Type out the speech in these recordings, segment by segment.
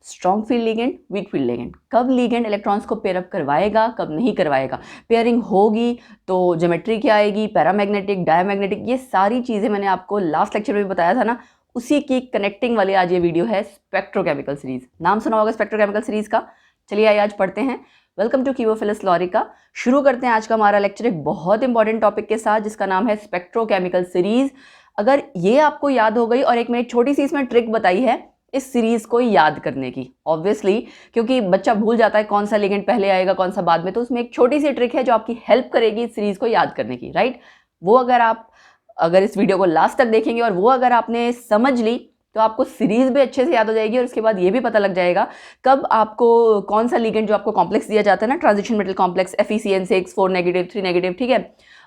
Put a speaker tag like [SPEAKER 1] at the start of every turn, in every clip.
[SPEAKER 1] Strong field ligand, weak field ligand, कब ligand electrons को pair up करवाएगा, कब नहीं करवाएगा, पेयरिंग होगी तो ज्योमेट्री क्या आएगी, पैरामैग्नेटिक, डायमैग्नेटिक, ये सारी चीज़ें मैंने आपको लास्ट लेक्चर में बताया था ना, उसी की कनेक्टिंग वाली आज ये वीडियो है स्पेक्ट्रोकेमिकल सीरीज। नाम सुना होगा स्पेक्ट्रोकेमिकल सीरीज का। चलिए आइए आज पढ़ते हैं। वेलकम टू कीमोफिलस लॉरिका। शुरू करते हैं आज का हमारा लेक्चर एक बहुत इंपॉर्टेंट टॉपिक के साथ जिसका नाम है स्पेक्ट्रोकेमिकल सीरीज। अगर ये आपको याद हो गई और एक मैंने छोटी सी इसमें ट्रिक बताई है इस सीरीज को याद करने की, ऑब्वियसली क्योंकि बच्चा भूल जाता है कौन सा लिगेंड पहले आएगा कौन सा बाद में, तो उसमें एक छोटी सी ट्रिक है जो आपकी हेल्प करेगी इस सीरीज को याद करने की, राइट। वो अगर इस वीडियो को लास्ट तक देखेंगे और वो अगर आपने समझ ली तो आपको सीरीज भी अच्छे से याद हो जाएगी और उसके बाद ये भी पता लग जाएगा कब आपको कौन सा लिगेंड जो आपको कॉम्प्लेक्स दिया जाता है ना, transition metal complex FeCN6 4 negative 3 negative, ठीक है,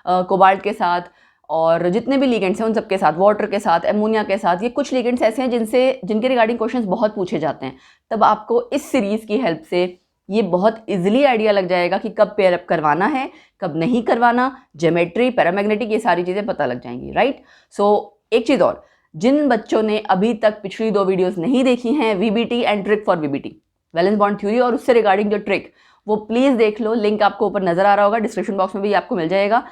[SPEAKER 1] कोबाल्ट के साथ और जितने भी लिगेंड्स हैं उन सबके साथ, वाटर के साथ, एमोनिया के साथ, ये कुछ लिगेंड्स ऐसे हैं जिनके रिगार्डिंग क्वेश्चंस बहुत पूछे जाते हैं। तब आपको इस सीरीज की हेल्प से ये बहुत इजीली आइडिया लग जाएगा कि कब पेयर अप करवाना है, कब नहीं करवाना, ज्योमेट्री, पैरामैग्नेटिक, ये सारी चीज़ें पता लग जाएंगी, राइट। सो एक चीज़ और, जिन बच्चों ने अभी तक पिछली 2 वीडियोस नहीं देखी हैं, VBT and trick for VBT, valence bond theory, और उससे रिगार्डिंग जो ट्रिक, वो प्लीज़ देख लो। लिंक आपको ऊपर नजर आ रहा होगा, डिस्क्रिप्शन बॉक्स में भी आपको मिल जाएगा।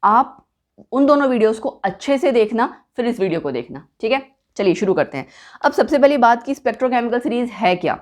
[SPEAKER 1] आप उन दोनों वीडियोस को अच्छे से देखना, फिर इस वीडियो को देखना, ठीक है। चलिए शुरू करते हैं। अब सबसे पहली बात की स्पेक्ट्रोकेमिकल सीरीज है क्या।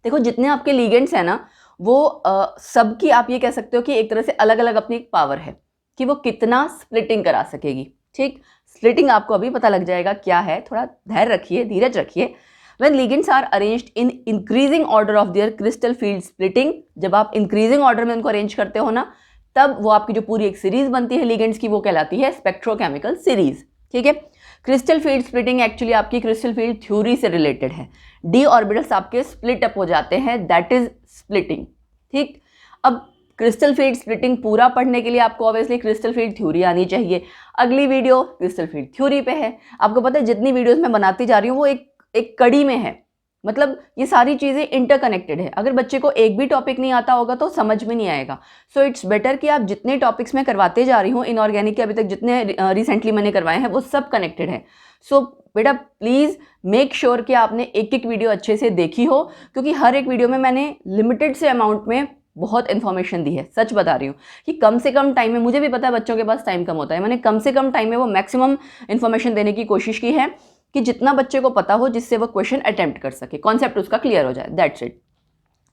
[SPEAKER 1] देखो, जितने आपके लिगेंड्स हैं ना, वो सबकी आप ये कह सकते हो कि एक तरह से अलग अलग अपनी एक पावर है कि वो कितना स्प्लिटिंग करा सकेगी, ठीक। स्प्लिटिंग आपको अभी पता लग जाएगा क्या है, थोड़ा धैर्य रखिए, धीरज रखिए। When ligands are arranged in increasing order of their crystal field splitting, जब आप इंक्रीजिंग ऑर्डर में उनको अरेंज करते हो ना, तब वो आपकी जो पूरी एक सीरीज बनती है लिगेंड्स की, वो कहलाती है स्पेक्ट्रोकेमिकल सीरीज, ठीक है। क्रिस्टल फील्ड स्प्लिटिंग एक्चुअली आपकी क्रिस्टल फील्ड थ्योरी से रिलेटेड है। डी ऑर्बिटल्स आपके स्प्लिट अप हो जाते हैं, दैट इज स्प्लिटिंग, ठीक। अब क्रिस्टल फील्ड स्प्लिटिंग पूरा पढ़ने के लिए आपको ऑब्वियसली क्रिस्टल फील्ड थ्योरी आनी चाहिए। अगली वीडियो क्रिस्टल फील्ड थ्योरी पे है। आपको पता है जितनी वीडियोस मैं बनाती जा रही हूँ वो एक कड़ी में है, मतलब ये सारी चीज़ें इंटरकनेक्टेड है। अगर बच्चे को एक भी टॉपिक नहीं आता होगा तो समझ में नहीं आएगा। सो इट्स बेटर कि आप जितने टॉपिक्स मैं करवाते जा रही हूँ इनऑर्गेनिक के, अभी तक जितने रिसेंटली मैंने करवाए हैं वो सब कनेक्टेड है। सो बेटा प्लीज़ मेक श्योर कि आपने एक एक वीडियो अच्छे से देखी हो, क्योंकि हर एक वीडियो में मैंने लिमिटेड से अमाउंट में बहुत इन्फॉर्मेशन दी है। सच बता रही हूँ कि कम से कम टाइम में, मुझे भी पता है बच्चों के पास टाइम कम होता है, मैंने कम से कम टाइम में वो मैक्सिमम इन्फॉर्मेशन देने की कोशिश की है कि जितना बच्चे को पता हो, जिससे वो क्वेश्चन अटेम्प्ट कर सके, कॉन्सेप्ट उसका क्लियर हो जाए, दैट्स इट।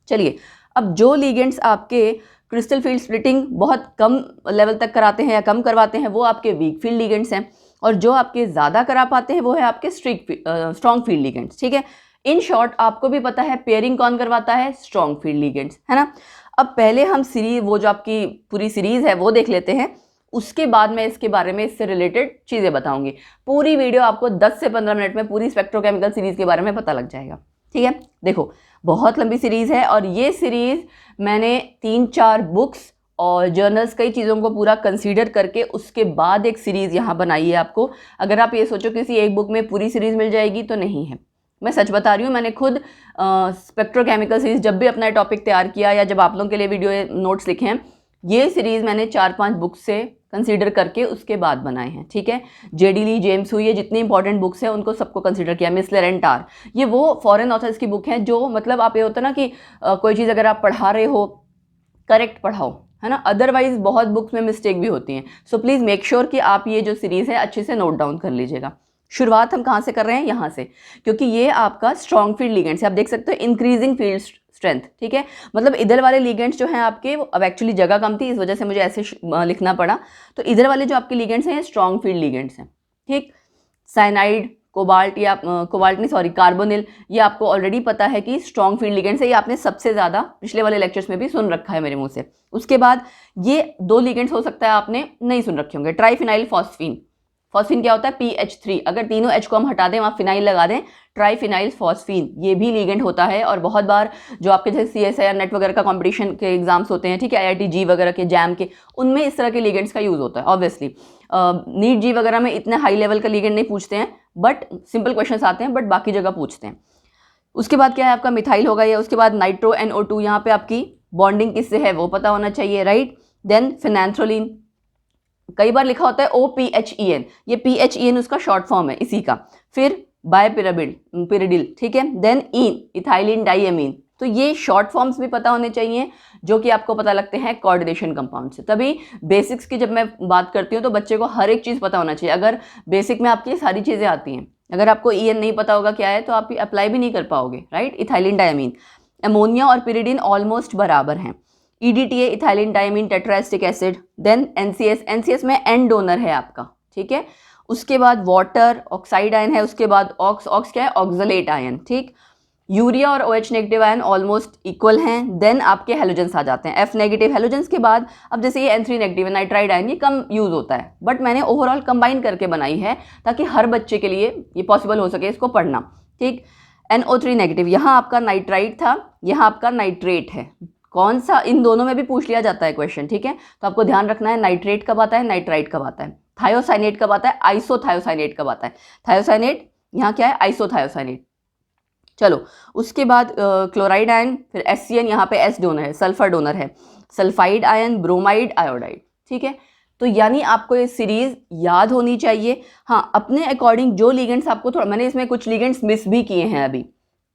[SPEAKER 1] चलिए, अब जो लिगेंड्स आपके क्रिस्टल फील्ड स्प्लिटिंग बहुत कम लेवल तक कराते हैं या कम करवाते हैं वो आपके वीक फील्ड लिगेंड्स हैं, और जो आपके ज़्यादा करा पाते हैं वो है आपके स्ट्रॉन्ग फील्ड लिगेंड्स, ठीक है। इन शॉर्ट आपको भी पता है पेयरिंग कौन करवाता है, स्ट्रॉन्ग फील्ड लिगेंड्स, है ना। अब पहले हम सीरीज, वो जो आपकी पूरी सीरीज है वो देख लेते हैं, उसके बाद मैं इसके बारे में, इससे रिलेटेड चीज़ें बताऊंगी। पूरी वीडियो आपको 10 से 15 मिनट में पूरी स्पेक्ट्रोकेमिकल सीरीज के बारे में पता लग जाएगा, ठीक है। देखो, बहुत लंबी सीरीज है और ये सीरीज मैंने 3-4 बुक्स और जर्नल्स, कई चीज़ों को पूरा कंसीडर करके उसके बाद एक सीरीज़ यहाँ बनाई है आपको। अगर आप ये सोचो किसी एक बुक में पूरी सीरीज़ मिल जाएगी तो नहीं है, मैं सच बता रही हूँ। मैंने खुद स्पेक्ट्रोकेमिकल सीरीज जब भी अपना टॉपिक तैयार किया या जब आप लोगों के लिए वीडियो नोट्स लिखे हैं, ये सीरीज़ मैंने 4-5 बुक्स से कंसीडर करके उसके बाद बनाए हैं, ठीक है। जेडी ली, जेम्स हुई, ये जितनी इंपॉर्टेंट बुक्स हैं उनको सबको कंसीडर किया। मिसलर एंड टार, ये वो फॉरेन ऑथर्स की बुक हैं जो, मतलब आप ये होता है ना कि कोई चीज़ अगर आप पढ़ा रहे हो करेक्ट पढ़ाओ, है ना, अदरवाइज बहुत बुक्स में मिस्टेक भी होती हैं। सो प्लीज़ मेक श्योर कि आप ये जो सीरीज़ है अच्छे से नोट डाउन कर लीजिएगा। शुरुआत हम कहाँ से कर रहे हैं, यहाँ से, क्योंकि ये आपका स्ट्रॉन्ग फील्ड लिगेंड्स है। आप देख सकते हो इंक्रीजिंग फील्ड स्ट्रेंथ, ठीक है। मतलब इधर वाले लिगेंड्स जो हैं आपके, अब एक्चुअली जगह कम थी इस वजह से मुझे ऐसे लिखना पड़ा, तो इधर वाले जो आपके लिगेंड्स हैं ये स्ट्रॉन्ग फील्ड लिगेंड्स हैं, ठीक। साइनाइड, कोबाल्ट या कोबाल्ट नहीं सॉरी कार्बोनिल, ये आपको ऑलरेडी पता है कि स्ट्रॉन्ग फील्ड लिगेंड्स है, ये आपने सबसे ज़्यादा पिछले वाले लेक्चर्स में भी सुन रखा है मेरे मुंह से। उसके बाद ये 2 लिगेंड्स हो सकता है आपने नहीं सुन रखे होंगे, ट्राइफिनाइल फॉस्फीन। फॉस्फीन क्या होता है, PH3, अगर तीनों H को हम हटा दें वहाँ फिनाइल लगा दें, ट्राइफिनाइल फॉस्फीन, ये भी लिगेंड होता है। और बहुत बार जो आपके जैसे CSIR नेट वगैरह का कंपटीशन के एग्जाम्स होते हैं, ठीक है, IIT जी वगैरह के, जैम के, उनमें इस तरह के लिगेंड्स का यूज़ होता है। ऑब्वियसली नीट जी वगैरह में इतने हाई लेवल का लिगेंड नहीं पूछते हैं, बट सिंपल क्वेश्चन आते हैं, बट बाकी जगह पूछते हैं। उसके बाद क्या है आपका, मिथाइल होगा ये। उसके बाद नाइट्रो NO2, यहाँ पे आपकी बॉन्डिंग किससे है वो पता होना चाहिए, राइट। देन फिनेंथ्रोलिन, कई बार लिखा होता है OPHEN, ये PHEN उसका शॉर्ट फॉर्म है इसी का। फिर बाय पिरिडिल, ठीक है। Then in, ethylene diamine. तो ये शॉर्ट फॉर्म्स भी पता होने चाहिए जो कि आपको पता लगते हैं कोऑर्डिनेशन कंपाउंड से। तभी बेसिक्स की जब मैं बात करती हूँ तो बच्चे को हर एक चीज़ पता होना चाहिए। अगर बेसिक में आपकी सारी चीज़ें आती हैं, अगर आपको EN नहीं पता होगा क्या है तो आप अप्लाई भी नहीं कर पाओगे, राइट। इथाइलिन डाइएमीन, अमोनिया और पिरिडिन ऑलमोस्ट बराबर हैं। EDTA, ethylene diamine tetraacetic acid. Then NCS में एन डोनर है आपका, ठीक है। उसके बाद वाटर, ऑक्साइड आयन है। उसके बाद ऑक्स क्या है, ऑक्सलेट आयन, ठीक। यूरिया और OH negative ion almost equal हैं। देन आपके हेलोजेंस आ जाते हैं, F नेगेटिव। हेलोजेंस के बाद अब जैसे ये N3 नेगेटिव है, नाइट्राइड आयन, ये कम यूज होता है, बट मैंने ओवरऑल कंबाइन करके बनाई है ताकि हर बच्चे के लिए ये पॉसिबल हो सके इसको पढ़ना, ठीक। NO3 नेगेटिव, यहाँ आपका नाइट्राइड था, यहाँ आपका नाइट्रेट है। कौन सा, इन दोनों में भी पूछ लिया जाता है क्वेश्चन, ठीक है। तो आपको ध्यान रखना है नाइट्रेट कब आता है, नाइट्राइड कब आता है, थायोसाइनेट कब आता है, आइसोथायोसाइनेट कब आता है। थायोसाइनेट यहाँ क्या है, आइसोथायोसाइनेट। चलो उसके बाद क्लोराइड आयन, फिर SCN, यहाँ पे S डोनर है, सल्फर डोनर है। सल्फाइड आयन, ब्रोमाइड, आयोडाइड, ठीक है। तो यानी आपको ये सीरीज याद होनी चाहिए। हाँ, अपने अकॉर्डिंग जो लिगेंड्स आपको थोड़ा, मैंने इसमें कुछ लिगेंड्स मिस भी किए हैं अभी,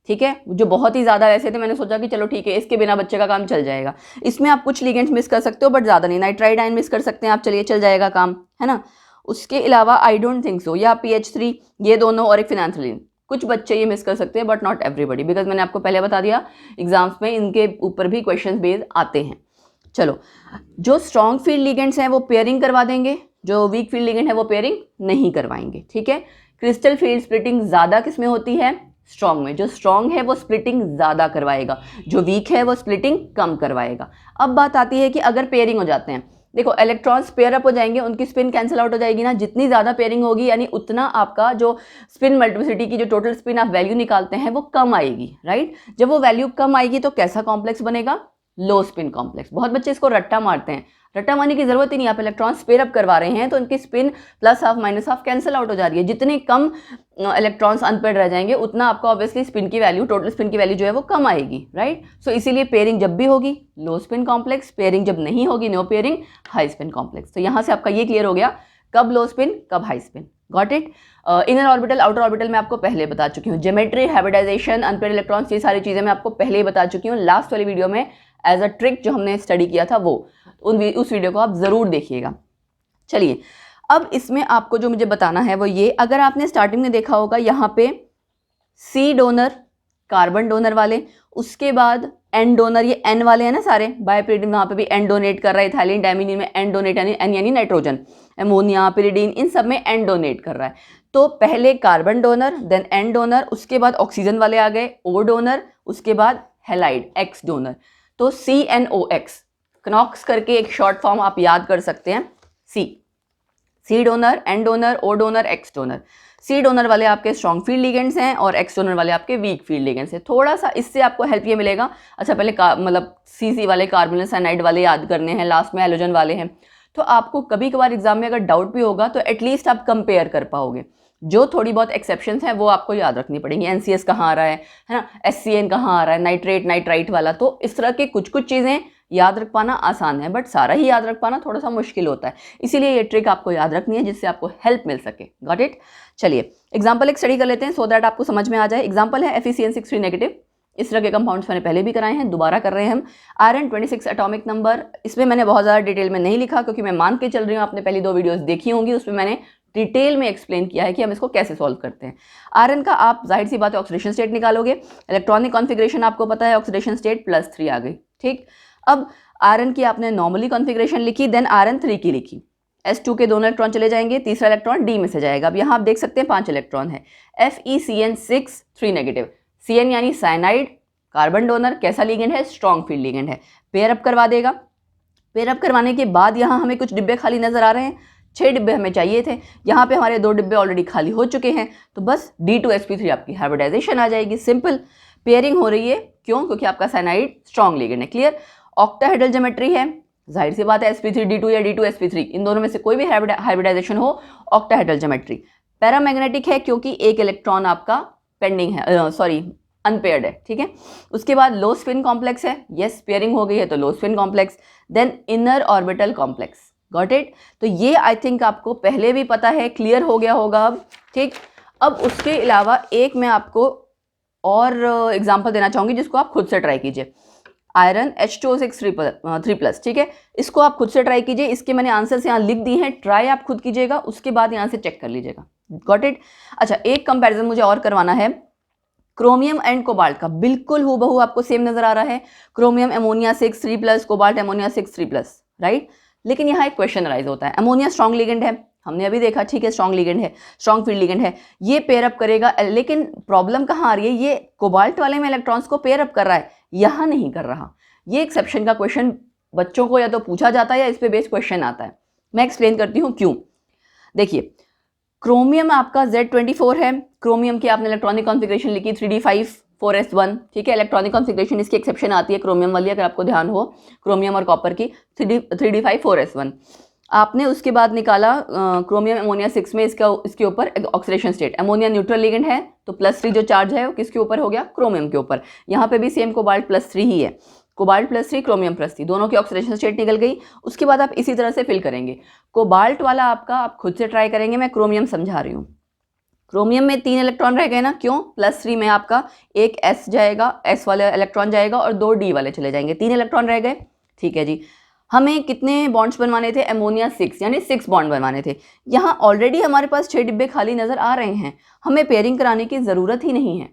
[SPEAKER 1] ठीक है, जो बहुत ही ज़्यादा ऐसे थे, मैंने सोचा कि चलो ठीक है इसके बिना बच्चे का काम चल जाएगा। इसमें आप कुछ लिगेंड्स मिस कर सकते हो बट ज़्यादा नहीं। नाइट्राइड आयन मिस कर सकते हैं आप, चलिए चल जाएगा काम, है ना। उसके अलावा आई डोंट थिंक सो, या PH3, ये दोनों, और एक फिनांथ्रिलिन। कुछ बच्चे ये मिस कर सकते हैं बट नॉट एवरीबडी, बिकॉज मैंने आपको पहले बता दिया एग्जाम्स में इनके ऊपर भी क्वेश्चन बेस्ड आते हैं। चलो, जो स्ट्रॉन्ग फील्ड लिगेंड्स हैं वो पेयरिंग करवा देंगे, जो वीक फील्ड लिगेंड है वो पेयरिंग नहीं करवाएंगे, ठीक है। क्रिस्टल फील्ड स्प्लिटिंग ज़्यादा किस में होती है, स्ट्रॉन्ग में। जो स्ट्रॉन्ग है वो स्प्लिटिंग ज़्यादा करवाएगा, जो वीक है वो स्प्लिटिंग कम करवाएगा। अब बात आती है कि अगर पेयरिंग हो जाते हैं, देखो इलेक्ट्रॉन्स पेयर अप हो जाएंगे, उनकी स्पिन कैंसिल आउट हो जाएगी ना। जितनी ज़्यादा पेयरिंग होगी यानी उतना आपका जो स्पिन मल्टीप्लिसिटी की जो टोटल स्पिन आप वैल्यू निकालते हैं वो कम आएगी, राइट। जब वो वैल्यू कम आएगी तो कैसा कॉम्प्लेक्स बनेगा, लो स्पिन कॉम्प्लेक्स। बहुत बच्चे इसको रट्टा मारते हैं, रट्टा मारने की जरूरत ही नहीं। आप इलेक्ट्रॉन्स पेयर अप करवा रहे हैं तो उनकी spin plus half minus half cancel out हो जा रही है। जितने कम इलेक्ट्रॉन्स अनपेयर्ड रह जाएंगे उतना आपका ऑब्वियसली स्पिन की वैल्यू, टोटल स्पिन की वैल्यू जो है वो कम आएगी, राइट। सो इसीलिए पेयरिंग जब भी होगी लो स्पिन कॉम्प्लेक्स, पेयरिंग जब नहीं होगी no pairing high spin complex. तो यहाँ से आपका ये क्लियर हो गया कब लो स्पिन कब high spin, got it. Inner orbital outer orbital मैं आपको पहले बता चुकी हूँ। ज्योमेट्री, हाइब्रिडाइजेशन, अनपेयर्ड इलेक्ट्रॉन्स, ये सारी चीज़ें मैं आपको पहले ही बता चुकी हूँ लास्ट वाली वीडियो में। एज अ ट्रिक जो हमने स्टडी किया था वो, उस वीडियो को आप ज़रूर देखिएगा। चलिए, अब इसमें आपको जो मुझे बताना है वो ये, अगर आपने स्टार्टिंग में देखा होगा यहाँ पे C डोनर, कार्बन डोनर वाले, उसके बाद N डोनर, ये N वाले हैं ना सारे, बायोपिरिडिन वहाँ पे भी N डोनेट कर रहा है, इथाइलिन डाइमीन में N डोनेट यानी N यानी नाइट्रोजन, अमोनिया, पिरिडिन, इन सब में N डोनेट कर रहा है। तो पहले carbon donor, then N donor, उसके बाद ऑक्सीजन वाले आ गए O डोनर, उसके बाद हैलाइड X डोनर। तो CNOX, कनॉक्स करके एक शॉर्ट फॉर्म आप याद कर सकते हैं, C donor, N donor, O donor, X donor. C donor वाले आपके स्ट्रॉन्ग फील्ड लिगेंड्स हैं और X डोनर वाले आपके वीक फील्ड लिगेंड्स हैं। थोड़ा सा इससे आपको हेल्प ये मिलेगा, अच्छा पहले मतलब CC वाले कार्बोनिल साइनाइड वाले याद करने हैं, लास्ट में हैलोजन वाले हैं। तो आपको कभी कभार एग्जाम में अगर डाउट भी होगा तो एटलीस्ट आप कंपेयर कर पाओगे। जो थोड़ी बहुत एक्सेप्शंस हैं वो आपको याद रखनी पड़ेंगी। NCS कहाँ आ रहा है ना, SCN कहाँ आ रहा है, नाइट्रेट नाइट्राइट वाला। तो इस तरह के कुछ कुछ चीज़ें याद रख पाना आसान है, बट सारा ही याद रख पाना थोड़ा सा मुश्किल होता है। इसीलिए ये ट्रिक आपको याद रखनी है जिससे आपको हेल्प मिल सके, गॉट इट। चलिए एग्जाम्पल एक स्टडी कर लेते हैं सो दैट आपको समझ में आ जाए। एग्जाम्पल है FeCN63 नेगेटिव। इस तरह के कंपाउंड्स मैंने पहले भी कराए हैं, दोबारा कर रहे हैं हम। आयरन 26 एटॉमिक नंबर, इसमें मैंने बहुत ज़्यादा डिटेल में नहीं लिखा क्योंकि मैं मान के चल रही हूँ आपने पहली 2 वीडियोस देखी होंगी, उसमें मैंने डिटेल में एक्सप्लेन किया है कि हम इसको कैसे सॉल्व करते हैं। आयरन का आप जाहिर सी बात है ऑक्सीडेशन स्टेट निकालोगे, इलेक्ट्रॉनिक कॉन्फिगरेशन आपको पता है, ऑक्सीडेशन स्टेट +3 आ गई, ठीक। अब आयरन की आपने नॉर्मली कॉन्फिगरेशन लिखी, देन आयरन 3 की लिखी। S2 के 2 इलेक्ट्रॉन चले जाएंगे, तीसरा इलेक्ट्रॉन D में से जाएगा। अब यहाँ आप देख सकते हैं 5 इलेक्ट्रॉन है। FeCN63 नेगेटिव, CN यानी साइनाइड, कार्बन डोनर, कैसा लिगेंड है, स्ट्रॉन्ग फील्ड लिगेंड है, पेयर अप करवा देगा। पेयर अप करवाने के बाद यहाँ हमें कुछ डिब्बे खाली नजर आ रहे हैं, 6 डिब्बे हमें चाहिए थे, यहाँ पे हमारे 2 डिब्बे ऑलरेडी खाली हो चुके हैं, तो बस D2sp3 आपकी हाइब्रिडाइजेशन आ जाएगी। सिंपल पेयरिंग हो रही है, क्यों, क्योंकि आपका साइनाइड स्ट्रॉन्ग लिगेंड है, क्लियर। ऑक्टाहेड्रल ज्योमेट्री है, जाहिर सी बात है sp3d2 या D2sp3 इन दोनों में से कोई भी हाइब्रिडाइजेशन हो, ऑक्टाहेड्रल ज्योमेट्री। पैरामैग्नेटिक है क्योंकि एक इलेक्ट्रॉन आपका पेंडिंग है, सॉरी अनपेयर्ड है, ठीक है। उसके बाद लो स्पिन कॉम्प्लेक्स है, यस पेयरिंग हो गई है तो low spin complex. Then inner orbital complex, got it. तो ये आई थिंक आपको पहले भी पता है, क्लियर हो गया होगा अब, ठीक। अब उसके अलावा एक मैं आपको और एग्जांपल देना चाहूँगी जिसको आप खुद से ट्राई कीजिए। आयरन H2O6 3+, ठीक है, इसको आप खुद से ट्राई कीजिए। इसके मैंने आंसर्स यहाँ लिख दी हैं, ट्राई आप खुद कीजिएगा, उसके बाद यहाँ से चेक कर लीजिएगा। Got it. अच्छा, एक कंपैरिजन मुझे और करवाना है क्रोमियम एंड कोबाल्ट का, बिल्कुल हूबहू आपको सेम नजर आ रहा है। Chromium ammonia 6 3+, cobalt ammonia 6 3+, right. लेकिन यहाँ एक क्वेश्चन अराइज होता है, अमोनिया स्ट्रॉन्ग लिगेंड है, हमने अभी देखा, ठीक है, स्ट्रॉन्ग लिगेंड है, स्ट्रॉन्ग फील्ड लिगेंड है, ये पेयर अप करेगा। लेकिन प्रॉब्लम कहाँ आ रही है, ये कोबाल्ट वाले में इलेक्ट्रॉन्स को पेयर अप कर रहा है, यहाँ नहीं कर रहा। ये एक्सेप्शन का क्वेश्चन बच्चों को या तो पूछा जाता है या इस पे बेस्ड क्वेश्चन आता है। मैं एक्सप्लेन करती हूँ क्यों। देखिए, क्रोमियम आपका Z24 है, क्रोमियम की आपने इलेक्ट्रॉनिक कॉन्फ़िगरेशन लिखी 3d5 4s1, ठीक है, इलेक्ट्रॉनिक कॉन्फ़िगरेशन इसकी एक्सेप्शन आती है क्रोमियम वाली, अगर आपको ध्यान हो, क्रोमियम और कॉपर की 3d5 4s1। आपने उसके बाद निकाला क्रोमियम अमोनिया 6 में इसके ऊपर oxidation state, ammonia neutral ligand है तो +3 जो चार्ज है वो किसके ऊपर हो गया, क्रोमियम के ऊपर। यहाँ पे भी सेम कोबाल्ट +3 ही है, कोबाल्ट +3 क्रोमियम +3, दोनों की ऑक्सीडेशन स्टेट निकल गई। उसके बाद आप इसी तरह से फिल करेंगे। कोबाल्ट वाला आपका आप खुद से ट्राई करेंगे, मैं क्रोमियम समझा रही हूँ। क्रोमियम में 3 इलेक्ट्रॉन रह गए ना, क्यों, +3 में आपका एक S जाएगा, S वाला इलेक्ट्रॉन जाएगा और 2 D वाले चले जाएंगे, 3 इलेक्ट्रॉन रह गए, ठीक है जी। हमें कितने बॉन्ड्स बनवाने थे, अमोनिया 6 यानी 6 बॉन्ड बनवाने थे। यहाँ ऑलरेडी हमारे पास 6 डिब्बे खाली नजर आ रहे हैं, हमें पेयरिंग कराने की ज़रूरत ही नहीं है,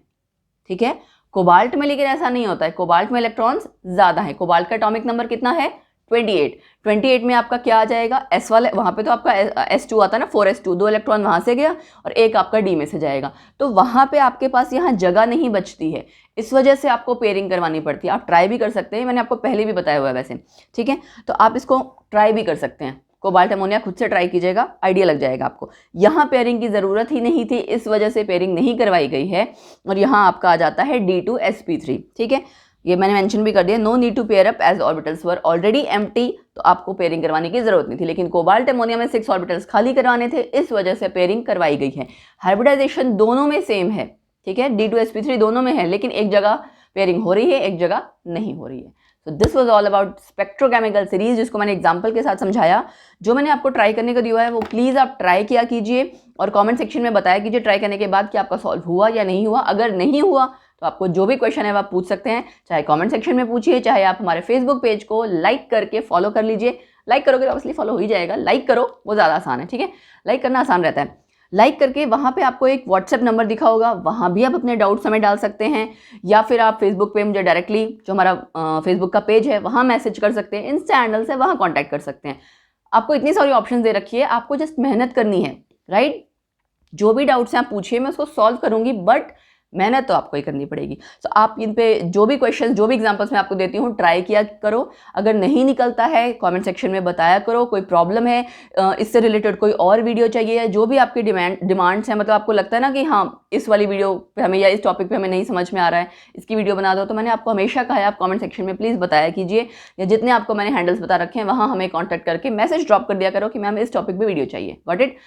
[SPEAKER 1] ठीक है। कोबाल्ट में लेकिन ऐसा नहीं होता है, कोबाल्ट में इलेक्ट्रॉन्स ज़्यादा है। कोबाल्ट का एटॉमिक नंबर कितना है, 28 में आपका क्या आ जाएगा, S वाले, वहाँ पे तो आपका S2 आता है ना, 4s2, 2 इलेक्ट्रॉन वहाँ से गया और एक आपका D में से जाएगा, तो वहाँ पे आपके पास यहाँ जगह नहीं बचती है, इस वजह से आपको पेयरिंग करवानी पड़ती है। आप ट्राई भी कर सकते हैं, मैंने आपको पहले भी बताया हुआ है वैसे, ठीक है, तो आप इसको ट्राई भी कर सकते हैं। कोबाल्ट अमोनिया खुद से ट्राई कीजिएगा, आइडिया लग जाएगा आपको। यहाँ पेयरिंग की ज़रूरत ही नहीं थी, इस वजह से पेयरिंग नहीं करवाई गई है, और यहाँ आपका आ जाता है D2sp3, ठीक है, ये मैंने मेंशन भी कर दिया, no need to pair up as orbitals were already empty, तो आपको पेयरिंग करवाने की जरूरत नहीं थी। लेकिन कोबाल्ट अमोनिया में 6 ऑर्बिटल्स खाली करवाने थे, इस वजह से पेयरिंग करवाई गई है। हाइब्रिडाइजेशन दोनों में सेम है, ठीक है, D2sp3 दोनों में है, लेकिन एक जगह पेयरिंग हो रही है, एक जगह नहीं हो रही है। तो this was all about spectrochemical series, जिसको मैंने एग्जांपल के साथ समझाया। जो मैंने आपको ट्राई करने को दिया है वो प्लीज़ आप ट्राई किया कीजिए और कमेंट सेक्शन में बताया कीजिए ट्राई करने के बाद कि आपका सॉल्व हुआ या नहीं हुआ। अगर नहीं हुआ तो आपको जो भी क्वेश्चन है वो आप पूछ सकते हैं, चाहे कमेंट सेक्शन में पूछिए, चाहे आप हमारे फेसबुक पेज को लाइक करके फॉलो कर लीजिए। लाइक करोगे तो ऑब्वियसली फॉलो हो ही जाएगा, लाइक करो, वो ज़्यादा आसान है, ठीक है, लाइक करना आसान रहता है। लाइक करके वहाँ पे आपको एक व्हाट्सएप नंबर दिखा होगा, वहाँ भी आप अपने डाउट्स हमें डाल सकते हैं, या फिर आप फेसबुक पे मुझे डायरेक्टली, जो हमारा फेसबुक का पेज है वहाँ मैसेज कर सकते हैं, इंस्टा हैंडल से वहाँ कॉन्टैक्ट कर सकते हैं। आपको इतनी सारी ऑप्शन दे रखी है, आपको जस्ट मेहनत करनी है, राइट। जो भी डाउट्स हैं आप पूछिए, मैं उसको सॉल्व करूँगी, बट मेहनत तो आपको ही करनी पड़ेगी। तो आप इन पे जो भी क्वेश्चन, जो भी एग्जांपल्स मैं आपको देती हूँ, ट्राई किया करो। अगर नहीं निकलता है कमेंट सेक्शन में बताया करो, कोई प्रॉब्लम है, इससे रिलेटेड कोई और वीडियो चाहिए, जो भी आपकी डिमांड्स हैं, मतलब आपको लगता है ना कि हाँ इस वाली वीडियो पे हमें या इस टॉपिक पे हमें नहीं समझ में आ रहा है, इसकी वीडियो बना दो, तो मैंने आपको हमेशा कहा है आप कॉमेंट सेक्शन में प्लीज़ बताया कीजिए, या जितने आपको मैंने हैंडल्स बता रखे हैं वहाँ हमें कॉन्टैक्ट करके मैसेज ड्रॉप कर दिया करो कि मैम इस टॉपिक पर वीडियो चाहिए। Got it.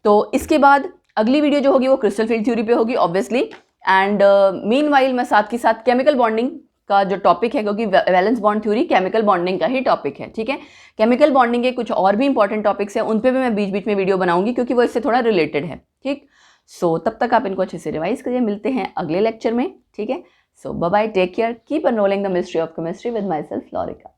[SPEAKER 1] तो इसके बाद अगली वीडियो जो होगी वो क्रिस्टल फील्ड थ्योरी पे होगी ऑब्वियसली, एंड मीनवाइल मैं साथ के साथ केमिकल बॉन्डिंग का जो टॉपिक है, क्योंकि valence bond theory chemical bonding का ही टॉपिक है, ठीक है। केमिकल बॉन्डिंग के कुछ और भी इंपॉर्टेंट टॉपिक्स हैं, उन पे भी मैं बीच बीच में वीडियो बनाऊंगी, क्योंकि वो इससे थोड़ा रिलेटेड है, ठीक। सो तब तक आप इनको अच्छे से रिवाइज करिए, मिलते हैं अगले लेक्चर में, ठीक है। So bye bye, take care, keep unrolling the mystery of chemistry with my self लॉरिका।